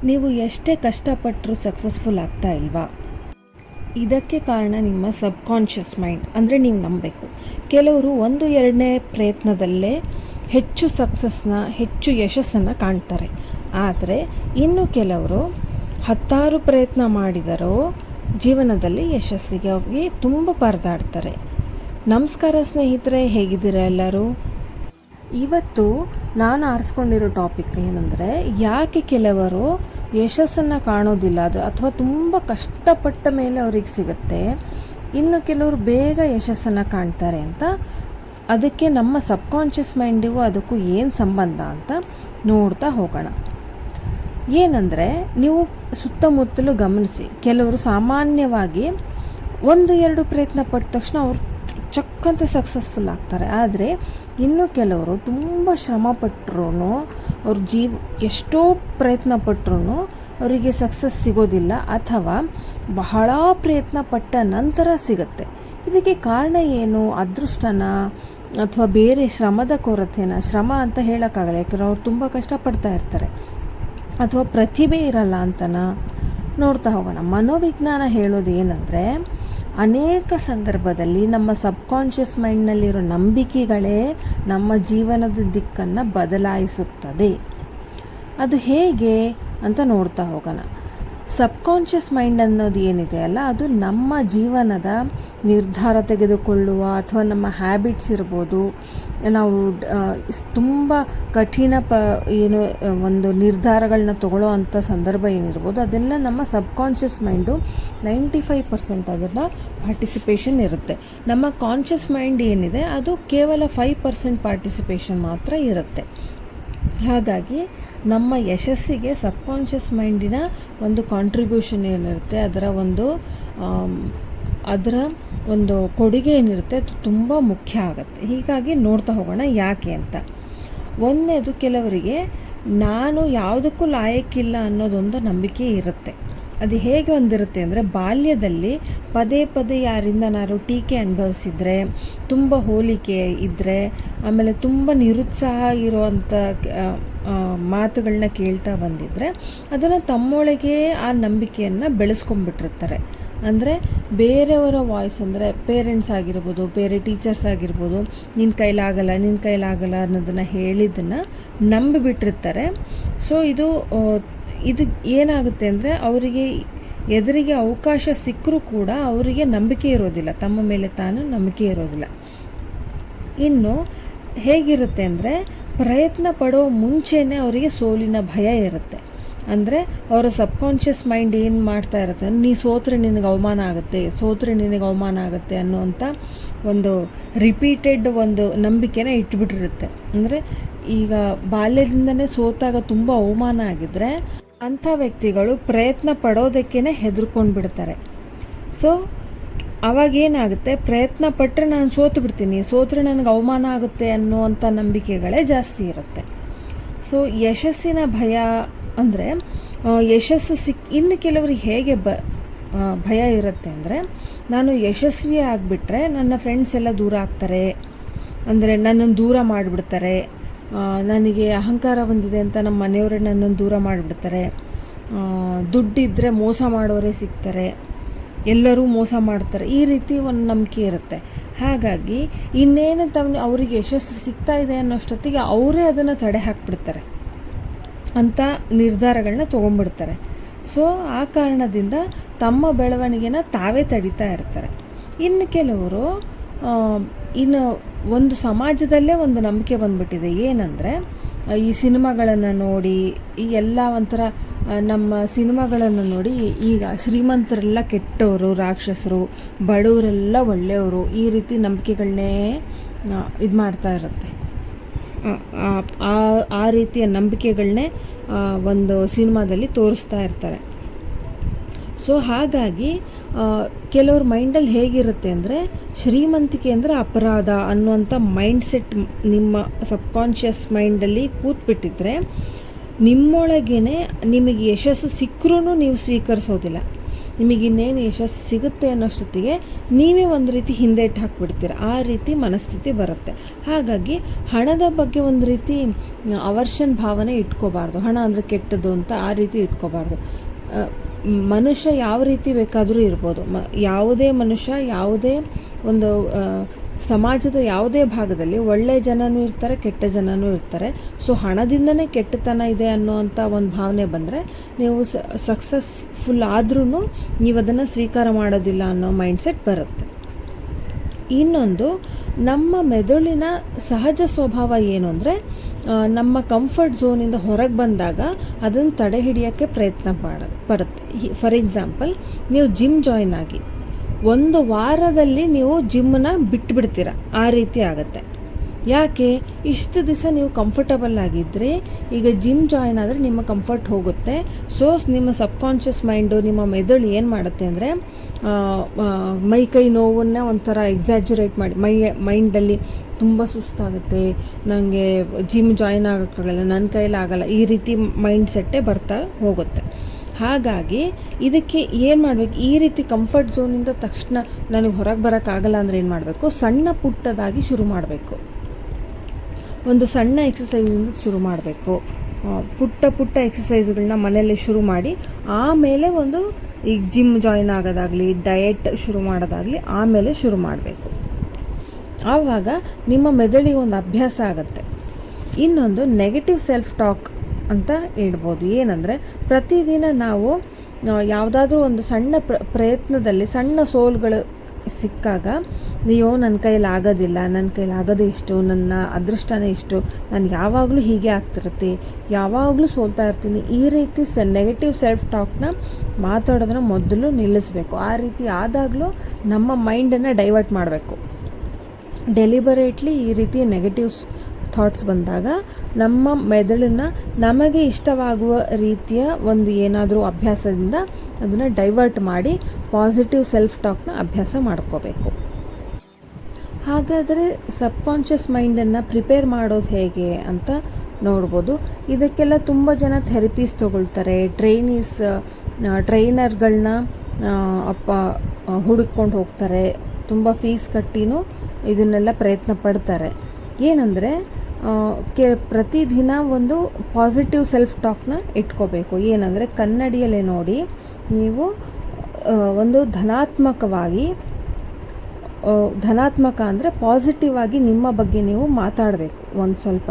ನೀವು ಎಷ್ಟೇ ಕಷ್ಟಪಟ್ಟರೂ ಸಕ್ಸಸ್ಫುಲ್ ಆಗ್ತಾ ಇಲ್ವಾ? ಇದಕ್ಕೆ ಕಾರಣ ನಿಮ್ಮ ಸಬ್ಕಾನ್ಷಿಯಸ್ ಮೈಂಡ್. ಅಂದರೆ ನೀವು ನಂಬಬೇಕು. ಕೆಲವರು 1-2ನೇ ಪ್ರಯತ್ನದಲ್ಲೇ ಹೆಚ್ಚು ಸಕ್ಸಸ್ನ, ಹೆಚ್ಚು ಯಶಸ್ಸನ್ನು ಕಾಣ್ತಾರೆ. ಆದರೆ ಇನ್ನು ಕೆಲವರು 10 ಪ್ರಯತ್ನ ಮಾಡಿದರೂ ಜೀವನದಲ್ಲಿ ಯಶಸ್ಸಿಗಾಗಿ ತುಂಬ ಪರದಾಡ್ತಾರೆ. ನಮಸ್ಕಾರ ಸ್ನೇಹಿತರೆ, ಹೇಗಿದ್ದೀರಾ ಎಲ್ಲರೂ? ಇವತ್ತು ನಾನು ಆರಿಸ್ಕೊಂಡಿರೋ ಟಾಪಿಕ್ ಏನಂದರೆ, ಯಾಕೆ ಕೆಲವರು ಯಶಸ್ಸನ್ನು ಕಾಣೋದಿಲ್ಲ, ಅದು ಅಥವಾ ತುಂಬ ಕಷ್ಟಪಟ್ಟ ಮೇಲೆ ಅವ್ರಿಗೆ ಸಿಗುತ್ತೆ, ಇನ್ನು ಕೆಲವರು ಬೇಗ ಯಶಸ್ಸನ್ನು ಕಾಣ್ತಾರೆ ಅಂತ. ಅದಕ್ಕೆ ನಮ್ಮ ಸಬ್ಕಾನ್ಷಿಯಸ್ ಮೈಂಡಿಗೂ ಅದಕ್ಕೂ ಏನು ಸಂಬಂಧ ಅಂತ ನೋಡ್ತಾ ಹೋಗೋಣ. ಏನಂದರೆ, ನೀವು ಸುತ್ತಮುತ್ತಲು ಗಮನಿಸಿ, ಕೆಲವರು ಸಾಮಾನ್ಯವಾಗಿ 1-2 ಪ್ರಯತ್ನ ಪಟ್ಟ ತಕ್ಷಣ ಅವರು ಚಕ್ಕಂತ ಸಕ್ಸಸ್ಫುಲ್ ಆಗ್ತಾರೆ. ಆದರೆ ಇನ್ನು ಕೆಲವರು ತುಂಬ ಶ್ರಮ ಪಟ್ಟರು, ಅವ್ರ ಎಷ್ಟೋ ಪ್ರಯತ್ನ ಪಟ್ಟರು ಅವರಿಗೆ ಸಕ್ಸಸ್ ಸಿಗೋದಿಲ್ಲ, ಅಥವಾ ಬಹಳ ಪ್ರಯತ್ನ ಪಟ್ಟ ನಂತರ ಸಿಗುತ್ತೆ. ಇದಕ್ಕೆ ಕಾರಣ ಏನು? ಅದೃಷ್ಟನ ಅಥವಾ ಬೇರೆ ಶ್ರಮದ ಕೊರತೆನ? ಶ್ರಮ ಅಂತ ಹೇಳೋಕ್ಕಾಗಲ್ಲ, ಯಾಕಂದರೆ ಅವ್ರು ತುಂಬ ಕಷ್ಟಪಡ್ತಾ ಇರ್ತಾರೆ. ಅಥವಾ ಪ್ರತಿಭೆ ಇರಲ್ಲ ಅಂತನಾ? ನೋಡ್ತಾ ಹೋಗೋಣ. ಮನೋವಿಜ್ಞಾನ ಹೇಳೋದು ಏನಂದರೆ, ಅನೇಕ ಸಂದರ್ಭದಲ್ಲಿ ನಮ್ಮ ಸಬ್ಕಾನ್ಷಿಯಸ್ ಮೈಂಡ್ನಲ್ಲಿರೋ ನಂಬಿಕೆಗಳೇ ನಮ್ಮ ಜೀವನದ ದಿಕ್ಕನ್ನು ಬದಲಾಯಿಸುತ್ತದೆ. ಅದು ಹೇಗೆ ಅಂತ ನೋಡ್ತಾ ಹೋಗೋಣ. ಸಬ್ಕಾನ್ಷಿಯಸ್ ಮೈಂಡ್ ಅನ್ನೋದು ಏನಿದೆ ಅಲ್ಲ, ಅದು ನಮ್ಮ ಜೀವನದ ನಿರ್ಧಾರ ತೆಗೆದುಕೊಳ್ಳುವ ಅಥವಾ ನಮ್ಮ ಹ್ಯಾಬಿಟ್ಸ್ ಇರ್ಬೋದು, ನಾವು ತುಂಬ ಕಠಿಣ ಒಂದು ನಿರ್ಧಾರಗಳನ್ನ ತಗೊಳ್ಳೋ ಅಂಥ ಸಂದರ್ಭ ಏನಿರ್ಬೋದು, ಅದೆಲ್ಲ ನಮ್ಮ ಸಬ್ಕಾನ್ಷಿಯಸ್ ಮೈಂಡು 95% ಅದನ್ನು ಪಾರ್ಟಿಸಿಪೇಷನ್ ಇರುತ್ತೆ. ನಮ್ಮ ಕಾನ್ಷಿಯಸ್ ಮೈಂಡ್ ಏನಿದೆ ಅದು ಕೇವಲ 5% ಪಾರ್ಟಿಸಿಪೇಷನ್ ಮಾತ್ರ ಇರುತ್ತೆ. ಹಾಗಾಗಿ ನಮ್ಮ ಯಶಸ್ಸಿಗೆ ಸಬ್ಕಾನ್ಷಿಯಸ್ ಮೈಂಡಿನ ಒಂದು ಕಾಂಟ್ರಿಬ್ಯೂಷನ್ ಏನಿರುತ್ತೆ, ಅದರ ಒಂದು ಕೊಡುಗೆ ಏನಿರುತ್ತೆ, ಅದು ತುಂಬ ಮುಖ್ಯ ಆಗುತ್ತೆ. ಹೀಗಾಗಿ ನೋಡ್ತಾ ಹೋಗೋಣ ಯಾಕೆ ಅಂತ. ಒಂದನೇದು, ಕೆಲವರಿಗೆ ನಾನು ಯಾವುದಕ್ಕೂ ಲಾಯಕ್ಕಿಲ್ಲ ಅನ್ನೋದೊಂದು ನಂಬಿಕೆ ಇರುತ್ತೆ. ಅದು ಹೇಗೆ ಒಂದಿರುತ್ತೆ ಅಂದರೆ, ಬಾಲ್ಯದಲ್ಲಿ ಪದೇ ಯಾರಿಂದನಾರು ಟೀಕೆ ಅನುಭವಿಸಿದರೆ, ತುಂಬ ಹೋಲಿಕೆ ಇದ್ದರೆ, ಆಮೇಲೆ ತುಂಬ ನಿರುತ್ಸಾಹ ಇರುವಂಥ ಮಾತುಗಳನ್ನ ಕೇಳ್ತಾ ಬಂದಿದ್ದರೆ, ಅದನ್ನು ತಮ್ಮೊಳಗೆ ಆ ನಂಬಿಕೆಯನ್ನು ಬೆಳೆಸ್ಕೊಂಡ್ಬಿಟ್ಟಿರ್ತಾರೆ. ಅಂದರೆ ಬೇರೆಯವರ ವಾಯ್ಸ್, ಅಂದರೆ ಪೇರೆಂಟ್ಸ್ ಆಗಿರ್ಬೋದು, ಬೇರೆ ಟೀಚರ್ಸ್ ಆಗಿರ್ಬೋದು, ನಿನ್ನ ಕೈಲಾಗಲ್ಲ ಅನ್ನೋದನ್ನು ಹೇಳಿದ್ದನ್ನು ನಂಬಿಬಿಟ್ಟಿರ್ತಾರೆ. ಸೊ ಇದು ಏನಾಗುತ್ತೆ ಅಂದರೆ, ಅವರಿಗೆ ಎದುರಿಗೆ ಅವಕಾಶ ಸಿಕ್ಕರೂ ಕೂಡ ಅವರಿಗೆ ನಂಬಿಕೆ ಇರೋದಿಲ್ಲ, ತಮ್ಮ ಮೇಲೆ ತಾನು ನಂಬಿಕೆ ಇರೋದಿಲ್ಲ. ಇನ್ನು ಹೇಗಿರುತ್ತೆ ಅಂದರೆ, ಪ್ರಯತ್ನ ಪಡೋ ಮುಂಚೆನೇ ಅವರಿಗೆ ಸೋಲಿನ ಭಯ ಇರುತ್ತೆ. ಅಂದರೆ ಅವರ ಸಬ್ಕಾನ್ಷಿಯಸ್ ಮೈಂಡ್ ಏನು ಮಾಡ್ತಾ ಇರುತ್ತೆ, ನೀ ಸೋತ್ರೆ ನಿನಗೆ ಅವಮಾನ ಆಗುತ್ತೆ ಅನ್ನುವಂಥ ಒಂದು ರಿಪೀಟೆಡ್ ಒಂದು ನಂಬಿಕೆನ ಇಟ್ಬಿಟ್ಟಿರುತ್ತೆ. ಅಂದರೆ ಈಗ ಬಾಲ್ಯದಿಂದನೇ ಸೋತಾಗ ತುಂಬ ಅವಮಾನ ಆಗಿದ್ದರೆ ಅಂಥ ವ್ಯಕ್ತಿಗಳು ಪ್ರಯತ್ನ ಪಡೋದಕ್ಕೇ ಹೆದರ್ಕೊಂಡು ಬಿಡ್ತಾರೆ. ಸೊ ಅವಾಗೇನಾಗುತ್ತೆ, ಪ್ರಯತ್ನ ಪಟ್ಟರೆ ನಾನು ಸೋತ್ರೆ ನನಗೆ ಅವಮಾನ ಆಗುತ್ತೆ ಅನ್ನುವಂಥ ನಂಬಿಕೆಗಳೇ ಜಾಸ್ತಿ ಇರುತ್ತೆ. ಸೊ ಯಶಸ್ಸಿನ ಭಯ ಅಂದರೆ, ಯಶಸ್ಸು ಇನ್ನು ಕೆಲವರಿಗೆ ಹೇಗೆ ಭಯ ಇರುತ್ತೆ ಅಂದರೆ, ನಾನು ಯಶಸ್ವಿ ಆಗಿಬಿಟ್ರೆ ನನ್ನ ಫ್ರೆಂಡ್ಸ್ ಎಲ್ಲ ದೂರ ಆಗ್ತಾರೆ, ಅಂದರೆ ನನ್ನನ್ನು ದೂರ ಮಾಡಿಬಿಡ್ತಾರೆ, ನನಗೆ ಅಹಂಕಾರ ಬಂದಿದೆ ಅಂತ ನಮ್ಮ ಮನೆಯವರೇ ನನ್ನನ್ನು ದೂರ ಮಾಡಿಬಿಡ್ತಾರೆ, ದುಡ್ಡಿದ್ದರೆ ಮೋಸ ಮಾಡೋರೇ ಸಿಗ್ತಾರೆ, ಎಲ್ಲರೂ ಮೋಸ ಮಾಡ್ತಾರೆ, ಈ ರೀತಿ ಒಂದು ನಂಬಿಕೆ ಇರುತ್ತೆ. ಹಾಗಾಗಿ ಇನ್ನೇನು ಅವರಿಗೆ ಯಶಸ್ಸು ಸಿಗ್ತಾ ಇದೆ ಅನ್ನೋಷ್ಟೊತ್ತಿಗೆ ಅವರೇ ಅದನ್ನು ತಡೆ ಹಾಕ್ಬಿಡ್ತಾರೆ, ಅಂಥ ನಿರ್ಧಾರಗಳನ್ನ ತೊಗೊಂಡ್ಬಿಡ್ತಾರೆ. ಸೊ ಆ ಕಾರಣದಿಂದ ತಮ್ಮ ಬೆಳವಣಿಗೆನ ತಾವೇ ತಡೀತಾ ಇರ್ತಾರೆ. ಇನ್ನು ಕೆಲವರು ಒಂದು ಸಮಾಜದಲ್ಲೇ ಒಂದು ನಂಬಿಕೆ ಬಂದ್ಬಿಟ್ಟಿದೆ, ಏನಂದರೆ ಈ ಸಿನಿಮಾಗಳನ್ನು ನೋಡಿ, ಈ ಎಲ್ಲ ಒಂಥರ ನಮ್ಮ ಸಿನಿಮಾಗಳನ್ನು ನೋಡಿ ಈಗ ಶ್ರೀಮಂತರೆಲ್ಲ ಕೆಟ್ಟವರು, ರಾಕ್ಷಸರು, ಬಡವರೆಲ್ಲ ಒಳ್ಳೆಯವರು, ಈ ರೀತಿ ನಂಬಿಕೆಗಳನ್ನೇ ಇದು ಮಾಡ್ತಾ ಇರುತ್ತೆ. ಆ ರೀತಿಯ ನಂಬಿಕೆಗಳನ್ನೇ ಒಂದು ಸಿನಿಮಾದಲ್ಲಿ ತೋರಿಸ್ತಾ ಇರ್ತಾರೆ. ಸೊ ಹಾಗಾಗಿ ಕೆಲವ್ರ ಮೈಂಡಲ್ಲಿ ಹೇಗಿರುತ್ತೆ ಅಂದರೆ, ಶ್ರೀಮಂತಿಕೆ ಅಂದರೆ ಅಪರಾಧ ಅನ್ನುವಂಥ ಮೈಂಡ್ಸೆಟ್ ನಿಮ್ಮ ಸಬ್ಕಾನ್ಷಿಯಸ್ ಮೈಂಡಲ್ಲಿ ಕೂತ್ಬಿಟ್ಟಿದ್ರೆ, ನಿಮ್ಮೊಳಗೇ ನಿಮಗೆ ಯಶಸ್ಸು ಸಿಕ್ಕರೂ ನೀವು ಸ್ವೀಕರಿಸೋದಿಲ್ಲ. ನಿಮಗೆ ಇನ್ನೇನು ಯಶಸ್ಸು ಸಿಗುತ್ತೆ ಅನ್ನೋಷ್ಟೊತ್ತಿಗೆ ನೀವೇ ಒಂದು ರೀತಿ ಹಿಂದೇಟು ಹಾಕಿಬಿಡ್ತೀರ. ಆ ರೀತಿ ಮನಸ್ಥಿತಿ ಬರುತ್ತೆ. ಹಾಗಾಗಿ ಹಣದ ಬಗ್ಗೆ ಒಂದು ರೀತಿ ಅವರ್ಷನ್ ಭಾವನೆ ಇಟ್ಕೋಬಾರ್ದು. ಹಣ ಅಂದರೆ ಕೆಟ್ಟದ್ದು ಅಂತ ಆ ರೀತಿ ಇಟ್ಕೋಬಾರ್ದು. ಮನುಷ್ಯ ಯಾವ ರೀತಿ ಬೇಕಾದರೂ ಇರ್ಬೋದು. ಯಾವುದೇ ಮನುಷ್ಯ ಯಾವುದೇ ಒಂದು ಸಮಾಜದ ಯಾವುದೇ ಭಾಗದಲ್ಲಿ ಒಳ್ಳೆಯ ಜನನೂ ಇರ್ತಾರೆ, ಕೆಟ್ಟ ಜನನೂ ಇರ್ತಾರೆ. ಸೊ ಹಣದಿಂದನೇ ಕೆಟ್ಟತನ ಇದೆ ಅನ್ನೋವಂಥ ಒಂದು ಭಾವನೆ ಬಂದರೆ ನೀವು ಸಕ್ಸಸ್ಫುಲ್ ಆದ್ರೂ ನೀವು ಅದನ್ನು ಸ್ವೀಕಾರ ಮಾಡೋದಿಲ್ಲ ಅನ್ನೋ ಮೈಂಡ್ಸೆಟ್ ಬರುತ್ತೆ. ಇನ್ನೊಂದು, ನಮ್ಮ ಮೆದುಳಿನ ಸಹಜ ಸ್ವಭಾವ ಏನು ಅಂದರೆ, ನಮ್ಮ ಕಂಫರ್ಟ್ ಝೋನಿಂದ ಹೊರಗೆ ಬಂದಾಗ ಅದನ್ನು ತಡೆ ಹಿಡಿಯೋಕ್ಕೆ ಪ್ರಯತ್ನ ಬರುತ್ತೆ. ಫಾರ್ ಎಕ್ಸಾಂಪಲ್, ನೀವು ಜಿಮ್ ಜಾಯಿನ್ ಆಗಿ 1 ವಾರದಲ್ಲಿ ನೀವು ಜಿಮ್ಮನ್ನ ಬಿಟ್ಬಿಡ್ತೀರ. ಆ ರೀತಿ ಆಗುತ್ತೆ. ಯಾಕೆ? ಇಷ್ಟು ದಿವಸ ನೀವು ಕಂಫರ್ಟಬಲ್ ಆಗಿದ್ದರೆ ಈಗ ಜಿಮ್ ಜಾಯಿನ್ ಆದರೆ ನಿಮ್ಮ ಕಂಫರ್ಟ್ ಹೋಗುತ್ತೆ. ಸೊ ನಿಮ್ಮ ಸಬ್ಕಾನ್ಷಿಯಸ್ ಮೈಂಡು, ನಿಮ್ಮ ಮೆದುಳು ಏನು ಮಾಡುತ್ತೆ ಅಂದರೆ ಮೈ ಕೈ ನೋವನ್ನು ಒಂಥರ ಎಕ್ಸಾಜುರೇಟ್ ಮಾಡಿ ಮೈಂಡಲ್ಲಿ ತುಂಬ ಸುಸ್ತಾಗುತ್ತೆ, ನನಗೆ ಜಿಮ್ ಜಾಯಿನ್ ಆಗೋಕ್ಕಾಗಲ್ಲ, ನನ್ನ ಕೈಲಾಗಲ್ಲ, ಈ ರೀತಿ ಮೈಂಡ್ ಸೆಟ್ಟೇ ಬರ್ತಾ ಹೋಗುತ್ತೆ. ಹಾಗಾಗಿ ಇದಕ್ಕೆ ಏನು ಮಾಡಬೇಕು? ಈ ರೀತಿ ಕಂಫರ್ಟ್ ಝೋನಿಂದ ತಕ್ಷಣ ನನಗೆ ಹೊರಗೆ ಬರೋಕ್ಕಾಗಲ್ಲ ಅಂದರೆ ಏನು ಮಾಡಬೇಕು? ಸಣ್ಣ ಪುಟ್ಟದಾಗಿ ಶುರು ಮಾಡಬೇಕು. ಒಂದು ಸಣ್ಣ ಎಕ್ಸಸೈಸಿಂದ ಶುರು ಮಾಡಬೇಕು. ಪುಟ್ಟ ಎಕ್ಸಸೈಸ್ಗಳನ್ನ ಮನೆಯಲ್ಲೇ ಶುರು ಮಾಡಿ ಆಮೇಲೆ ಒಂದು ಈಗ ಜಿಮ್ ಜಾಯಿನ್ ಆಗೋದಾಗಲಿ, ಡಯಟ್ ಶುರು ಮಾಡೋದಾಗಲಿ ಆಮೇಲೆ ಶುರು ಮಾಡಬೇಕು. ಆವಾಗ ನಿಮ್ಮ ಮೆದುಳಿಗೆ ಒಂದು ಅಭ್ಯಾಸ ಆಗುತ್ತೆ. ಇನ್ನೊಂದು ನೆಗೆಟಿವ್ ಸೆಲ್ಫ್ ಟಾಕ್ ಅಂತ ಹೇಳ್ಬೋದು. ಏನಂದರೆ ಪ್ರತಿದಿನ ನಾವು ಯಾವುದಾದ್ರೂ ಒಂದು ಸಣ್ಣ ಪ್ರಯತ್ನದಲ್ಲಿ ಸಣ್ಣ ಸೋಲ್ಗಳು ಸಿಕ್ಕಾಗ, ನೀವು ನನ್ನ ಕೈಲಿ ಆಗೋದಿಲ್ಲ, ನನ್ನ ಕೈಲಿ ಆಗೋದೇ ಇಷ್ಟು, ನನ್ನ ಅದೃಷ್ಟನೇ ಇಷ್ಟು, ನಾನು ಯಾವಾಗಲೂ ಹೀಗೆ ಆಗ್ತಿರುತ್ತೆ, ಯಾವಾಗಲೂ ಸೋಲ್ತಾ ಇರ್ತೀನಿ, ಈ ರೀತಿ ನೆಗೆಟಿವ್ ಸೆಲ್ಫ್ ಟಾಕ್ನ ಮಾತಾಡೋದನ್ನ ಮೊದಲು ನಿಲ್ಲಿಸಬೇಕು. ಆ ರೀತಿ ಆದಾಗಲೂ ನಮ್ಮ ಮೈಂಡನ್ನು ಡೈವರ್ಟ್ ಮಾಡಬೇಕು. ಡೆಲಿಬರೇಟ್ಲಿ ಈ ರೀತಿ ನೆಗೆಟಿವ್ ಥಾಟ್ಸ್ ಬಂದಾಗ ನಮ್ಮ ಮೆದುಳನ್ನು ನಮಗೆ ಇಷ್ಟವಾಗುವ ರೀತಿಯ ಒಂದು ಏನಾದರೂ ಅಭ್ಯಾಸದಿಂದ ಅದನ್ನು ಡೈವರ್ಟ್ ಮಾಡಿ ಪಾಸಿಟಿವ್ ಸೆಲ್ಫ್ ಟಾಕ್ನ ಅಭ್ಯಾಸ ಮಾಡ್ಕೋಬೇಕು. ಹಾಗಾದರೆ ಸಬ್ಕಾನ್ಷಿಯಸ್ ಮೈಂಡನ್ನು ಪ್ರಿಪೇರ್ ಮಾಡೋದು ಹೇಗೆ ಅಂತ ನೋಡ್ಬೋದು. ಇದಕ್ಕೆಲ್ಲ ತುಂಬ ಜನ ಥೆರಪೀಸ್ ತೊಗೊಳ್ತಾರೆ, ಟ್ರೈನರ್ಗಳನ್ನ ಹುಡುಕೊಂಡು ಹೋಗ್ತಾರೆ, ತುಂಬ ಫೀಸ್ ಕಟ್ಟಿನೂ ಇದನ್ನೆಲ್ಲ ಪ್ರಯತ್ನ ಪಡ್ತಾರೆ. ಏನಂದರೆ ಪ್ರತಿದಿನ ಒಂದು ಪಾಸಿಟಿವ್ ಸೆಲ್ಫ್ ಟಾಕ್ನ ಇಟ್ಕೋಬೇಕು. ಏನಂದರೆ ಕನ್ನಡಿಯಲ್ಲೇ ನೋಡಿ ನೀವು ಒಂದು ಧನಾತ್ಮಕ ಅಂದರೆ ಪಾಸಿಟಿವ್ ಆಗಿ ನಿಮ್ಮ ಬಗ್ಗೆ ನೀವು ಮಾತಾಡಬೇಕು. ಒಂದು ಸ್ವಲ್ಪ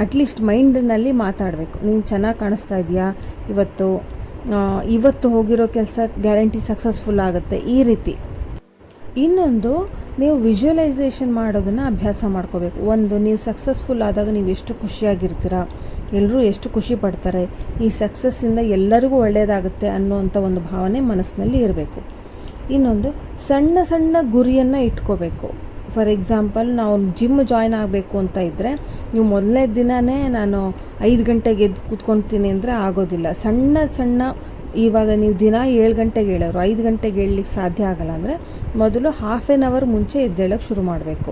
ಅಟ್ಲೀಸ್ಟ್ ಮೈಂಡ್ನಲ್ಲಿ ಮಾತಾಡಬೇಕು. ನೀನು ಚೆನ್ನಾಗಿ ಕಾಣಿಸ್ತಾ ಇದೆಯಾ, ಇವತ್ತು ಹೋಗಿರೋ ಕೆಲಸ ಗ್ಯಾರಂಟಿ ಸಕ್ಸಸ್ಫುಲ್ ಆಗುತ್ತೆ, ಈ ರೀತಿ. ಇನ್ನೊಂದು, ನೀವು ವಿಜುವಲೈಸೇಷನ್ ಮಾಡೋದನ್ನು ಅಭ್ಯಾಸ ಮಾಡ್ಕೋಬೇಕು. ಒಂದು, ನೀವು ಸಕ್ಸಸ್ಫುಲ್ ಆದಾಗ ನೀವು ಎಷ್ಟು ಖುಷಿಯಾಗಿರ್ತೀರ, ಎಲ್ಲರೂ ಎಷ್ಟು ಖುಷಿ ಪಡ್ತಾರೆ, ಈ ಸಕ್ಸಸ್ಸಿಂದ ಎಲ್ಲರಿಗೂ ಒಳ್ಳೆಯದಾಗುತ್ತೆ ಅನ್ನೋವಂಥ ಒಂದು ಭಾವನೆ ಮನಸ್ಸಿನಲ್ಲಿ ಇರಬೇಕು. ಇನ್ನೊಂದು, ಸಣ್ಣ ಗುರಿಯನ್ನು ಇಟ್ಕೋಬೇಕು. ಫಾರ್ ಎಕ್ಸಾಂಪಲ್, ನಾವು ಜಿಮ್ ಜಾಯಿನ್ ಆಗಬೇಕು ಅಂತ ಇದ್ದರೆ ನೀವು ಮೊದಲನೇ ದಿನವೇ ನಾನು 5 ಗಂಟೆಗೆ ಎದ್ದು ಕೂತ್ಕೊಳ್ತೀನಿ ಅಂದರೆ ಆಗೋದಿಲ್ಲ. ಸಣ್ಣ ಇವಾಗ ನೀವು ದಿನ 7 ಗಂಟೆಗೆ ಹೇಳೋರು 5 ಗಂಟೆಗೆ ಹೇಳಲಿಕ್ಕೆ ಸಾಧ್ಯ ಆಗಲ್ಲ ಅಂದರೆ ಮೊದಲು ಹಾಫ್ ಆನ್ ಅವರ್ ಮುಂಚೆ ಎದ್ದೇಳಕ್ಕೆ ಶುರು ಮಾಡಬೇಕು.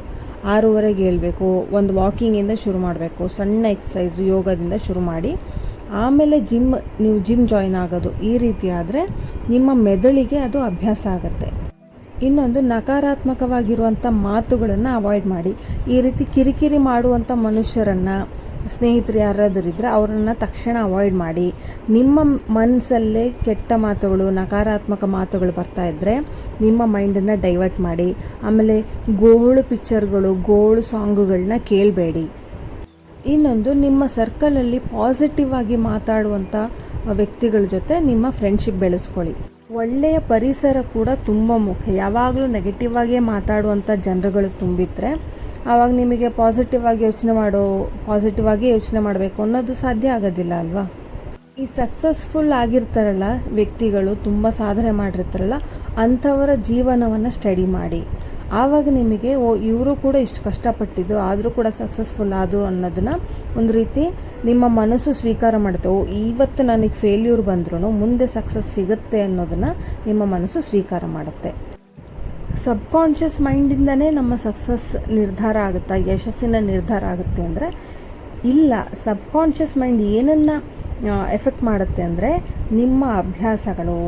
6:30ಗೆ ಹೇಳಬೇಕು. ಒಂದು ವಾಕಿಂಗಿಂದ ಶುರು ಮಾಡಬೇಕು. ಸಣ್ಣ ಎಕ್ಸಸೈಸು, ಯೋಗದಿಂದ ಶುರು ಮಾಡಿ ಆಮೇಲೆ ನೀವು ಜಿಮ್ ಜಾಯಿನ್ ಆಗೋದು. ಈ ರೀತಿ ಆದರೆ ನಿಮ್ಮ ಮೆದುಳಿಗೆ ಅದು ಅಭ್ಯಾಸ ಆಗುತ್ತೆ. ಇನ್ನೊಂದು, ನಕಾರಾತ್ಮಕವಾಗಿರುವಂಥ ಮಾತುಗಳನ್ನು ಅವಾಯ್ಡ್ ಮಾಡಿ. ಈ ರೀತಿ ಕಿರಿಕಿರಿ ಮಾಡುವಂಥ ಮನುಷ್ಯರನ್ನು, ಸ್ನೇಹಿತರು ಯಾರಾದರೂ ಇದ್ದರೆ ಅವರನ್ನು ತಕ್ಷಣ ಅವಾಯ್ಡ್ ಮಾಡಿ. ನಿಮ್ಮ ಮನಸ್ಸಲ್ಲೇ ಕೆಟ್ಟ ಮಾತುಗಳು, ನಕಾರಾತ್ಮಕ ಮಾತುಗಳು ಬರ್ತಾ ಇದ್ದರೆ ನಿಮ್ಮ ಮೈಂಡನ್ನು ಡೈವರ್ಟ್ ಮಾಡಿ. ಆಮೇಲೆ ಗೋಳು ಪಿಕ್ಚರ್ಗಳು, ಗೋಳು ಸಾಂಗುಗಳನ್ನ ಕೇಳಬೇಡಿ. ಇನ್ನೊಂದು, ನಿಮ್ಮ ಸರ್ಕಲಲ್ಲಿ ಪಾಸಿಟಿವ್ ಆಗಿ ಮಾತಾಡುವಂಥ ವ್ಯಕ್ತಿಗಳ ಜೊತೆ ನಿಮ್ಮ ಫ್ರೆಂಡ್ಶಿಪ್ ಬೆಳೆಸ್ಕೊಳ್ಳಿ. ಒಳ್ಳೆಯ ಪರಿಸರ ಕೂಡ ತುಂಬ ಮುಖ್ಯ. ಯಾವಾಗಲೂ ನೆಗೆಟಿವ್ ಆಗೇ ಮಾತಾಡುವಂಥ ಜನರುಗಳು ತುಂಬಿದ್ರೆ ಆವಾಗ ನಿಮಗೆ ಪಾಸಿಟಿವ್ ಆಗಿ ಯೋಚನೆ ಮಾಡಬೇಕು ಅನ್ನೋದು ಸಾಧ್ಯ ಆಗೋದಿಲ್ಲ ಅಲ್ವಾ. ಈ ಸಕ್ಸಸ್ಫುಲ್ ಆಗಿರ್ತಾರಲ್ಲ ವ್ಯಕ್ತಿಗಳು, ತುಂಬ ಸಾಧನೆ ಮಾಡಿರ್ತಾರಲ್ಲ, ಅಂಥವರ ಜೀವನವನ್ನು ಸ್ಟಡಿ ಮಾಡಿ. ಆವಾಗ ನಿಮಗೆ ಇವರು ಕೂಡ ಇಷ್ಟು ಕಷ್ಟಪಟ್ಟಿದ್ರು ಆದರೂ ಕೂಡ ಸಕ್ಸಸ್ಫುಲ್ ಆದರು ಅನ್ನೋದನ್ನು ಒಂದು ರೀತಿ ನಿಮ್ಮ ಮನಸ್ಸು ಸ್ವೀಕಾರ ಮಾಡುತ್ತೆ. ಇವತ್ತು ನನಗೆ ಫೇಲ್ಯೂರ್ ಬಂದ್ರೂ ಮುಂದೆ ಸಕ್ಸಸ್ ಸಿಗುತ್ತೆ ಅನ್ನೋದನ್ನು ನಿಮ್ಮ ಮನಸ್ಸು ಸ್ವೀಕಾರ ಮಾಡುತ್ತೆ. ಸಬ್ಕಾನ್ಷಿಯಸ್ ಮೈಂಡಿಂದನೇ ನಮ್ಮ ಸಕ್ಸಸ್ ನಿರ್ಧಾರ ಆಗುತ್ತಾ, ಯಶಸ್ಸಿನ ನಿರ್ಧಾರ ಆಗುತ್ತೆ ಅಂದರೆ ಇಲ್ಲ. ಸಬ್ಕಾನ್ಷಿಯಸ್ ಮೈಂಡ್ ಏನನ್ನು ಎಫೆಕ್ಟ್ ಮಾಡುತ್ತೆ ಅಂದರೆ ನಿಮ್ಮ ಅಭ್ಯಾಸಗಳು,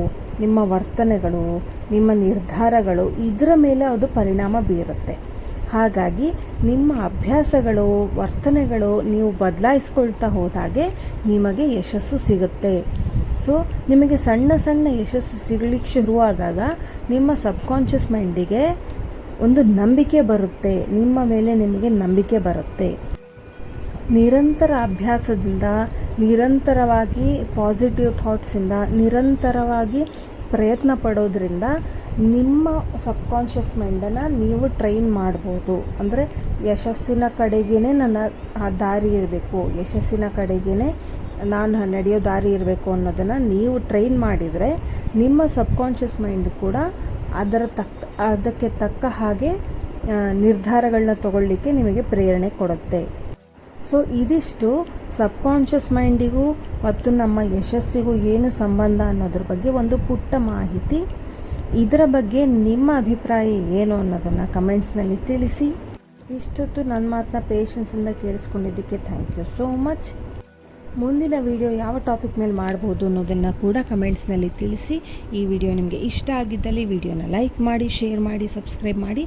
ನಿಮ್ಮ ವರ್ತನೆಗಳು, ನಿಮ್ಮ ನಿರ್ಧಾರಗಳು ಇದರ ಮೇಲೆ ಅದು ಪರಿಣಾಮ ಬೀರುತ್ತೆ. ಹಾಗಾಗಿ ನಿಮ್ಮ ಅಭ್ಯಾಸಗಳು, ವರ್ತನೆಗಳು ನೀವು ಬದಲಾಯಿಸ್ಕೊಳ್ತಾ ಹೋದಾಗೆ ನಿಮಗೆ ಯಶಸ್ಸು ಸಿಗುತ್ತೆ. ಸೊ ನಿಮಗೆ ಸಣ್ಣ ಸಣ್ಣ ಯಶಸ್ಸು ಸಿಗಲಿಕ್ಕೆ ಶುರುವಾದಾಗ ನಿಮ್ಮ ಸಬ್ಕಾನ್ಷಿಯಸ್ ಮೈಂಡಿಗೆ ಒಂದು ನಂಬಿಕೆ ಬರುತ್ತೆ, ನಿಮ್ಮ ಮೇಲೆ ನಿಮಗೆ ನಂಬಿಕೆ ಬರುತ್ತೆ. ನಿರಂತರ ಅಭ್ಯಾಸದಿಂದ, ನಿರಂತರವಾಗಿ ಪಾಸಿಟಿವ್ ಥಾಟ್ಸಿಂದ, ನಿರಂತರವಾಗಿ ಪ್ರಯತ್ನ ಪಡೋದ್ರಿಂದ ನಿಮ್ಮ ಸಬ್ಕಾನ್ಷಿಯಸ್ ಮೈಂಡನ್ನು ನೀವು ಟ್ರೈನ್ ಮಾಡ್ಬೋದು. ಅಂದರೆ ಯಶಸ್ಸಿನ ಕಡೆಗೇ ನನ್ನ ದಾರಿ ಇರಬೇಕು, ಯಶಸ್ಸಿನ ಕಡೆಗೇ ನಾನು ನಡೆಯೋ ದಾರಿ ಇರಬೇಕು ಅನ್ನೋದನ್ನು ನೀವು ಟ್ರೈನ್ ಮಾಡಿದರೆ ನಿಮ್ಮ ಸಬ್ಕಾನ್ಷಿಯಸ್ ಮೈಂಡ್ ಕೂಡ ಅದಕ್ಕೆ ತಕ್ಕ ಹಾಗೆ ನಿರ್ಧಾರಗಳನ್ನ ತಗೊಳ್ಳಿಕ್ಕೆ ನಿಮಗೆ ಪ್ರೇರಣೆ ಕೊಡುತ್ತೆ. ಸೊ ಇದಿಷ್ಟು ಸಬ್ಕಾನ್ಷಿಯಸ್ ಮೈಂಡಿಗೂ ಮತ್ತು ನಮ್ಮ ಯಶಸ್ಸಿಗೂ ಏನು ಸಂಬಂಧ ಅನ್ನೋದ್ರ ಬಗ್ಗೆ ಒಂದು ಪುಟ್ಟ ಮಾಹಿತಿ. ಇದರ ಬಗ್ಗೆ ನಿಮ್ಮ ಅಭಿಪ್ರಾಯ ಏನು ಅನ್ನೋದನ್ನು ಕಮೆಂಟ್ಸ್ನಲ್ಲಿ ತಿಳಿಸಿ. ಇಷ್ಟೊತ್ತು ನನ್ನ ಮಾತನ್ನ ಪೇಷನ್ಸಿಂದ ಕೇಳಿಸ್ಕೊಂಡಿದ್ದಕ್ಕೆ ಥ್ಯಾಂಕ್ ಯು ಸೋ ಮಚ್. ಮುಂದಿನ ವಿಡಿಯೋ ಯಾವ ಟಾಪಿಕ್ ಮೇಲೆ ಮಾಡ್ಬೋದು ಅನ್ನೋದನ್ನು ಕೂಡ ಕಮೆಂಟ್ಸ್ನಲ್ಲಿ ತಿಳಿಸಿ. ಈ ವಿಡಿಯೋ ನಿಮಗೆ ಇಷ್ಟ ಆಗಿದ್ದಲ್ಲಿ ವಿಡಿಯೋನ ಲೈಕ್ ಮಾಡಿ, ಶೇರ್ ಮಾಡಿ, ಸಬ್ಸ್ಕ್ರೈಬ್ ಮಾಡಿ,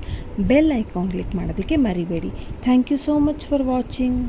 ಬೆಲ್ ಐಕಾನ್ ಕ್ಲಿಕ್ ಮಾಡೋದಕ್ಕೆ ಮರಿಬೇಡಿ. Thank you so much for watching.